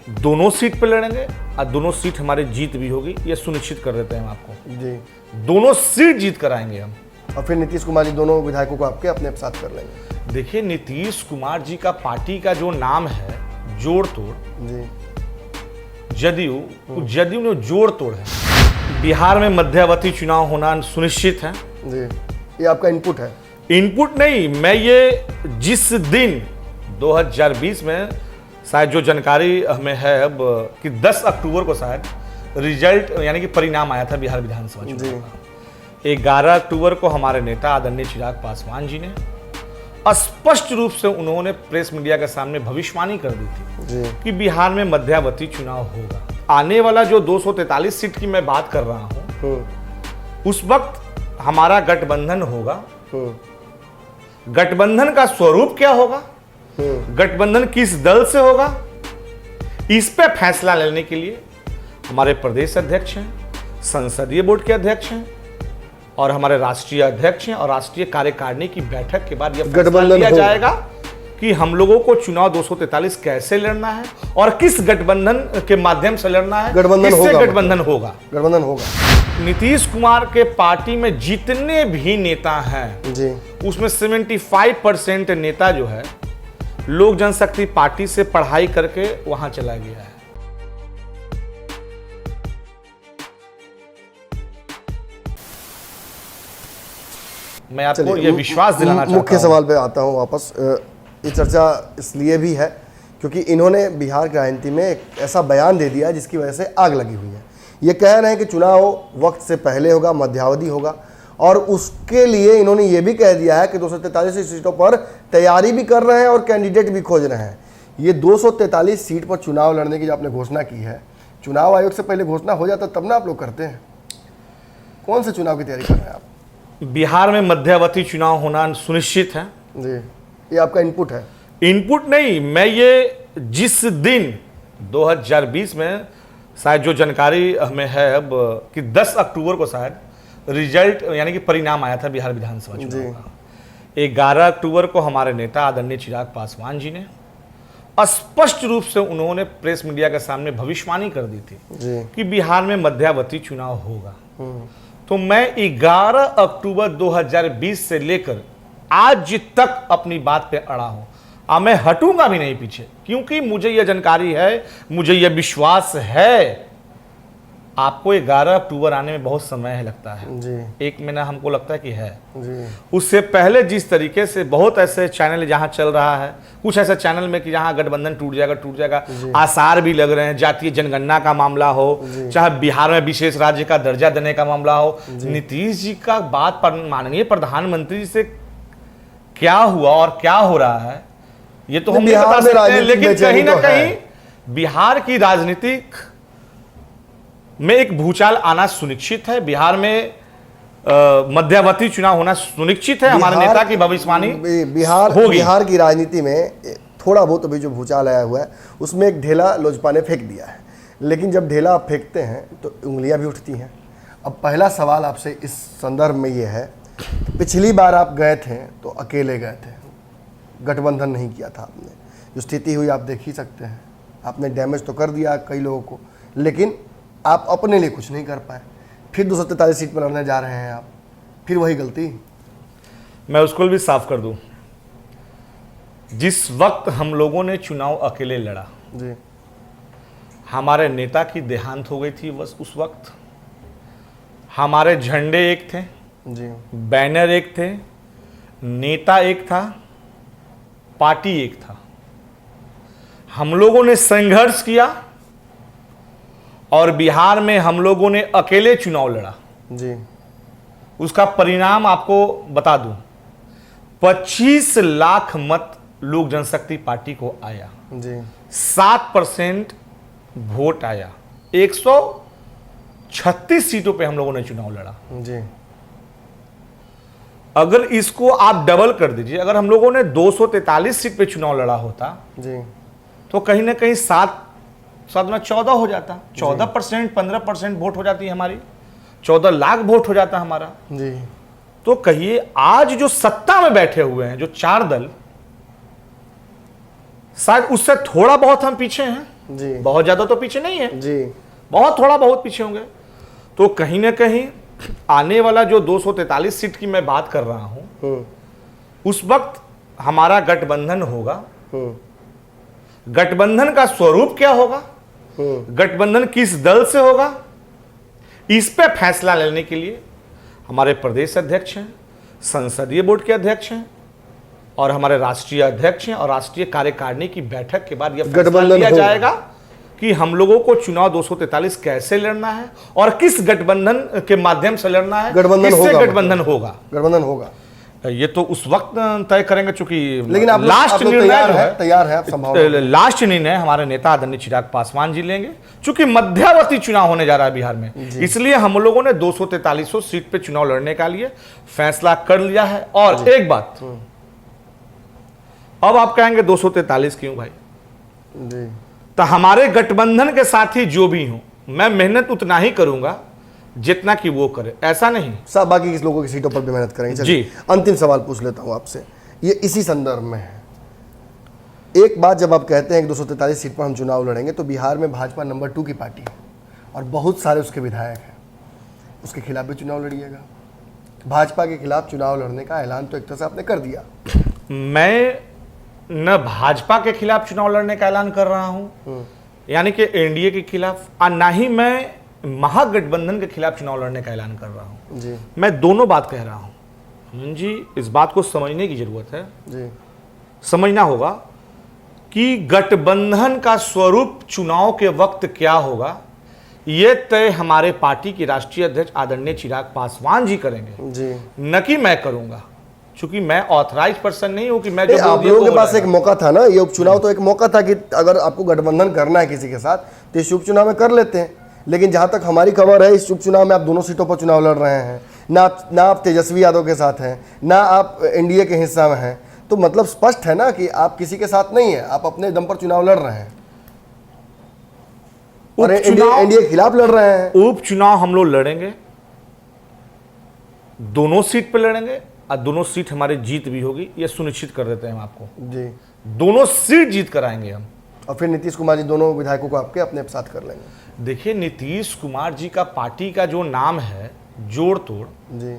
दोनों सीट पे लड़ेंगे और दोनों सीट हमारी जीत भी होगी, ये सुनिश्चित कर देते हैं हम आपको जी। दोनों सीट जीत कर आएंगे हम। और फिर नीतीश कुमार जी दोनों विधायकों को आपके अपने साथ कर लेंगे। देखिए, नीतीश कुमार जी का पार्टी का जो नाम है जोड़ तोड़, जी। जदयू, जदयू में जोड़ तोड़ है। बिहार में मध्यावधि चुनाव होना सुनिश्चित है। जी, ये आपका इनपुट है? इनपुट नहीं, मैं ये जिस दिन 2020 में शायद जो जानकारी हमें है अब कि 10 अक्टूबर को शायद रिजल्ट यानी कि परिणाम आया था बिहार विधानसभा चुनाव का। 11 अक्टूबर को हमारे नेता आदरणीय चिराग पासवान जी ने स्पष्ट रूप से उन्होंने प्रेस मीडिया के सामने भविष्यवाणी कर दी थी कि बिहार में मध्यावधि चुनाव होगा। आने वाला जो 243 सीट की मैं बात कर रहा हूं, उस वक्त हमारा गठबंधन होगा। गठबंधन का स्वरूप क्या होगा, गठबंधन किस दल से होगा, इस पे फैसला लेने के लिए हमारे प्रदेश अध्यक्ष हैं, संसदीय बोर्ड के अध्यक्ष हैं और हमारे राष्ट्रीय अध्यक्ष हैं और राष्ट्रीय कार्यकारिणी की बैठक के बाद यह फैसला लिया जाएगा कि हम लोगों को चुनाव 243 कैसे लड़ना है और किस गठबंधन के माध्यम से लड़ना है, किससे गठबंधन होगा। गठबंधन होगा। नीतीश कुमार के पार्टी में जितने भी नेता हैं जी, उसमें 75% नेता जो है लोक जनशक्ति पार्टी से पढ़ाई करके वहां चला गया है। मैं आपको ये विश्वास दिलाना चाहता हूं। मुख्य सवाल पे आता हूं वापस। ये चर्चा इसलिए भी है क्योंकि इन्होंने बिहार की राजनीति में एक ऐसा बयान दे दिया जिसकी वजह से आग लगी हुई है। ये कह रहे हैं कि चुनाव वक्त से पहले होगा, मध्यावधि होगा और उसके लिए इन्होंने ये भी कह दिया है कि 243 सीटों पर तैयारी भी कर रहे हैं और कैंडिडेट भी खोज रहे हैं। ये 243 सीट पर चुनाव लड़ने की जो आपने घोषणा की है, चुनाव आयोग से पहले घोषणा हो जाता तब ना आप लोग करते हैं। कौन से चुनाव की तैयारी कर रहे हैं आप? बिहार में मध्यावधि चुनाव होना सुनिश्चित है। जी, ये आपका इनपुट है? इनपुट नहीं, मैं ये जिस दिन 2020 में शायद जो जानकारी हमें है अब कि 10 अक्टूबर को शायद रिजल्ट यानी कि परिणाम आया था बिहार विधानसभा चुनाव का। 11 अक्टूबर को हमारे नेता आदरणीय चिराग पासवान जी ने स्पष्ट रूप से उन्होंने प्रेस मीडिया के सामने भविष्यवाणी कर दी थी कि बिहार में मध्यावधि चुनाव होगा। तो मैं 11 अक्टूबर 2020 से लेकर आज तक अपनी बात पे अड़ा हूं और मैं हटूंगा भी नहीं पीछे, क्योंकि मुझे यह जानकारी है, मुझे यह विश्वास है। आपको 11 अक्टूबर आने में बहुत समय लगता है जी। 1 महीना हमको लगता है कि है जी। उससे पहले जिस तरीके से बहुत ऐसे चैनल जहां चल रहा है, कुछ ऐसे चैनल में कि जहां गठबंधन टूट जाएगा, आसार भी लग रहे हैं। जातीय जनगणना का मामला हो, चाहे बिहार में विशेष राज्य का दर्जा देने का मामला हो, नीतीश जी का बात पर माननीय प्रधानमंत्री जी से क्या हुआ और क्या हो रहा है ये तो हम नहीं बता सकते हैं, लेकिन कहीं ना कहीं बिहार की राजनीतिक में एक भूचाल आना सुनिश्चित है। बिहार में मध्यावधि चुनाव होना सुनिश्चित है। हमारे नेता की भविष्यवाणी बिहार की राजनीति में थोड़ा बहुत अभी जो भूचाल आया हुआ है उसमें एक ढेला लोजपा ने फेंक दिया है, लेकिन जब ढेला आप फेंकते हैं तो उंगलियां भी उठती हैं। अब पहला सवाल आपसे इस संदर्भ में ये है, पिछली बार आप गए थे तो अकेले गए थे, गठबंधन नहीं किया था आपने। जो स्थिति हुई आप देख ही सकते हैं। आपने डैमेज तो कर दिया कई लोगों को, लेकिन आप अपने लिए कुछ नहीं कर पाए। फिर 243 सीट पर लड़ने जा रहे हैं आप, फिर वही गलती। मैं उसको भी साफ कर दूं, जिस वक्त हम लोगों ने चुनाव अकेले लड़ा जी, हमारे नेता की देहांत हो गई थी। बस उस वक्त हमारे झंडे एक थे जी, बैनर एक थे, नेता एक था, पार्टी एक था। हम लोगों ने संघर्ष किया और बिहार में हम लोगों ने अकेले चुनाव लड़ा जी। उसका परिणाम आपको बता दूं, 25 लाख मत लोक जनशक्ति पार्टी को आया जी, 7% वोट आया, 136 सीटों पे हम लोगों ने चुनाव लड़ा जी। अगर इसको आप डबल कर दीजिए, अगर हम लोगों ने 243 सीट पे चुनाव लड़ा होता जी, तो कहीं ना कहीं 7 में 14 हो जाता, 14% 15% वोट हो जाती है हमारी, 14 लाख वोट हो जाता हमारा जी। तो कहिए आज जो सत्ता में बैठे हुए हैं जो 4 दल, शायद उससे थोड़ा बहुत हम पीछे हैं। जी बहुत ज्यादा तो पीछे नहीं है, जी बहुत थोड़ा बहुत पीछे होंगे। तो कहीं ना कहीं आने वाला जो 243 सीट की मैं बात कर रहा हूं, उस वक्त हमारा गठबंधन होगा। गठबंधन का स्वरूप क्या होगा, गठबंधन किस दल से होगा, इस पे फैसला लेने के लिए हमारे प्रदेश अध्यक्ष हैं, संसदीय बोर्ड के अध्यक्ष हैं और हमारे राष्ट्रीय अध्यक्ष हैं, और राष्ट्रीय कार्यकारिणी की बैठक के बाद यह फैसला गठबंधन लिया होगा। जाएगा कि हम लोगों को चुनाव 243 कैसे लड़ना है और किस गठबंधन के माध्यम से लड़ना है, गठबंधन किससे होगा, गठबंधन होगा। गठबंधन होगा, ये तो उस वक्त तय करेंगे, चूंकि लेकिन आप लास्ट लोग निर्णय तैयार जो है, तैयार है आप संभावना। लास्ट निर्णय हमारे नेता आदरणीय चिराग पासवान जी लेंगे, चूंकि मध्यावधि चुनाव होने जा रहा है बिहार में, इसलिए हम लोगों ने 243 सीट पे चुनाव लड़ने का लिए फैसला कर लिया है। और एक बात, अब आप कहेंगे 243 क्यों भाई, जी तो हमारे गठबंधन के साथी जो भी हों, मैं मेहनत उतना ही करूंगा जितना कि वो करे, ऐसा नहीं। सब बाकी किस लोगों की सीटों पर भी मेहनत करेंगे। चलिए, जी। अंतिम सवाल पूछ लेता हूं आपसे, ये इसी संदर्भ में है। एक बात, जब आप कहते हैं कि 243 सीट पर हम चुनाव लड़ेंगे, तो बिहार में भाजपा नंबर 2 की पार्टी है और बहुत सारे उसके विधायक हैं, उसके खिलाफ भी चुनाव लड़िएगा। भाजपा के खिलाफ चुनाव लड़ने का ऐलान तो एक तरह से आपने कर दिया। मैं न भाजपा के खिलाफ चुनाव लड़ने का ऐलान कर रहा हूं, यानी कि एनडीए के खिलाफ, और ना ही मैं महागठबंधन के खिलाफ चुनाव लड़ने का ऐलान कर रहा हूं। जी मैं दोनों बात कह रहा हूं जी। इस बात को समझने की जरूरत है, जी समझना होगा कि गठबंधन का स्वरूप चुनाव के वक्त क्या होगा, यह तय हमारे पार्टी के राष्ट्रीय अध्यक्ष आदरणीय चिराग पासवान जी करेंगे, जी। न कि मैं करूंगा, क्योंकि मैं ऑथराइज पर्सन नहीं हूं कि मैं जो आप बोल दिया लोगों वो के पास हो एक मौका था ना, ये उपचुनाव तो एक मौका था कि अगर आपको गठबंधन करना है किसी के साथ तो इस उपचुनाव में कर लेते हैं। लेकिन जहां तक हमारी खबर है, इस उपचुनाव में आप दोनों सीटों पर चुनाव लड़ रहे हैं, ना आप तेजस्वी यादव के साथ हैं, ना आप एनडीए के हिस्सा में हैं, तो मतलब स्पष्ट है ना कि आप किसी के साथ नहीं है, आप अपने दम पर चुनाव लड़ रहे हैं और एनडीए के खिलाफ लड़ रहे हैं। उपचुनाव हम लोग लड़ेंगे, दोनों सीट पे लड़ेंगे और दोनों सीट हमारी जीत भी होगी, ये सुनिश्चित कर देते हैं हम आपको। जी। दोनों सीट जीत कर आएंगे हम। और फिर नीतीश कुमार जी दोनों विधायकों को आपके अपने साथ कर लेंगे। देखिए, नीतीश कुमार जी का पार्टी का जो नाम है जोड़ तोड़, जी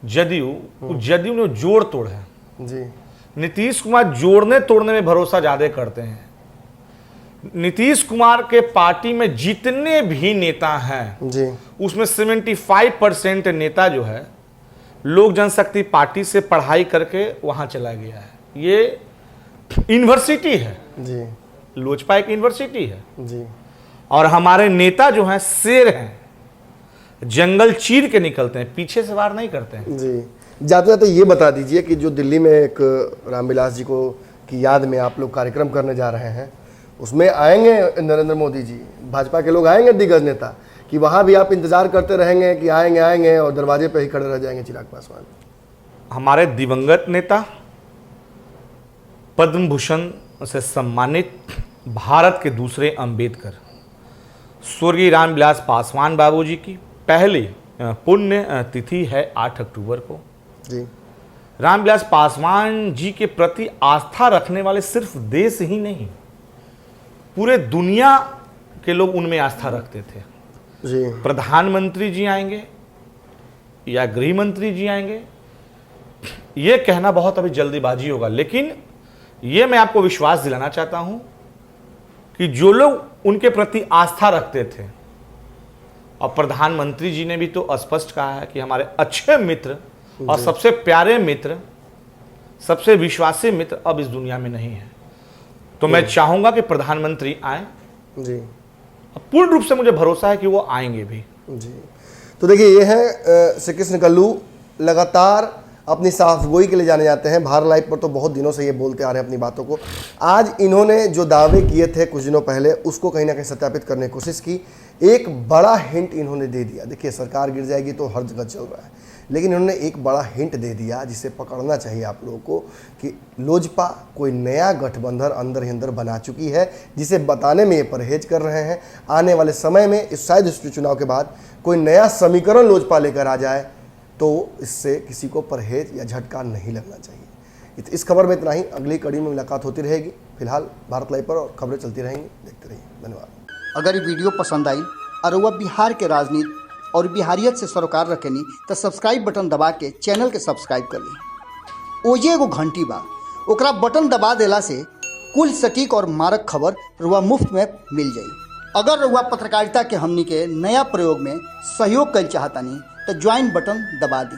जदयू, जदयू में जोड़ तोड़ है। जी नीतीश कुमार जोड़ने तोड़ने में भरोसा ज्यादा करते हैं। नीतीश कुमार के पार्टी में जितने भी नेता हैं, जी उसमें 75% नेता जो है लोक जनशक्ति पार्टी से पढ़ाई करके वहां चला गया है। ये यूनिवर्सिटी है, जी लोजपा एक यूनिवर्सिटी है। जी और हमारे नेता जो हैं शेर हैं, जंगल चीर के निकलते हैं, पीछे से वार नहीं करते हैं। जी। जाते जाते ये बता दीजिए कि जो दिल्ली में एक रामविलास जी को की याद में आप लोग कार्यक्रम करने जा रहे हैं, उसमें आएंगे नरेंद्र मोदी जी, भाजपा के लोग आएंगे, दिग्गज नेता, कि वहाँ भी आप इंतजार करते रहेंगे कि आएंगे आएंगे और दरवाजे पे ही खड़े रह जाएंगे चिराग पासवान? हमारे दिवंगत नेता, पद्म भूषण से सम्मानित भारत के दूसरे अंबेडकर स्वर्गीय रामविलास पासवान बाबूजी की पहली पुण्य तिथि है 8 अक्टूबर को। जी रामविलास पासवान जी के प्रति आस्था रखने वाले सिर्फ देश ही नहीं, पूरे दुनिया के लोग उनमें आस्था रखते थे। जी प्रधानमंत्री जी आएंगे या गृह मंत्री जी आएंगे, ये कहना बहुत अभी जल्दीबाजी होगा, लेकिन ये मैं आपको विश्वास दिलाना चाहता हूं कि जो लोग उनके प्रति आस्था रखते थे, और प्रधानमंत्री जी ने भी तो स्पष्ट कहा है कि हमारे अच्छे मित्र और सबसे प्यारे मित्र, सबसे विश्वासी मित्र अब इस दुनिया में नहीं है। तो मैं चाहूंगा कि प्रधानमंत्री आए, जी पूर्ण रूप से मुझे भरोसा है कि वो आएंगे भी। जी। तो देखिए, ये है श्री कृष्ण कल्लू, लगातार अपनी साफगोई के लिए जाने जाते हैं। भारत लाइव पर तो बहुत दिनों से ये बोलते आ रहे हैं अपनी बातों को। आज इन्होंने जो दावे किए थे कुछ दिनों पहले, उसको कहीं ना कहीं सत्यापित करने की कोशिश की। एक बड़ा हिंट इन्होंने दे दिया। देखिए, सरकार गिर जाएगी तो हर जगह चल रहा है, लेकिन इन्होंने एक बड़ा हिंट दे दिया जिसे पकड़ना चाहिए आप लोगों को, कि लोजपा कोई नया गठबंधन अंदर ही अंदर बना चुकी है, जिसे बताने में ये परहेज कर रहे हैं। आने वाले समय में शायद इस चुनाव के बाद कोई नया समीकरण लोजपा लेकर आ जाए, तो इससे किसी को परहेज या झटका नहीं लगना चाहिए। इस खबर में इतना ही। अगली कड़ी में मुलाकात होती रहेगी। फिलहाल भारत लाइव पर और खबरें चलती रहेंगी, देखते रहिए। धन्यवाद। अगर ये वीडियो पसंद आई और वह बिहार के राजनीति और बिहारियत से सरोकार रखेनी तो सब्सक्राइब बटन दबा के चैनल के सब्सक्राइब कर ली। ओजे एगो घंटी बा, ओकरा बटन दबा देला से कुल सटीक और मारक खबर रुआ मुफ्त में मिल जाई। अगर रुआ पत्रकारिता के हमनी के नया प्रयोग में सहयोग कर चाहतानी तो ज्वाइन बटन दबा दी।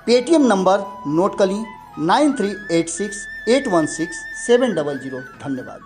पेटीएम नंबर नोट कर ली 9386816700। धन्यवाद।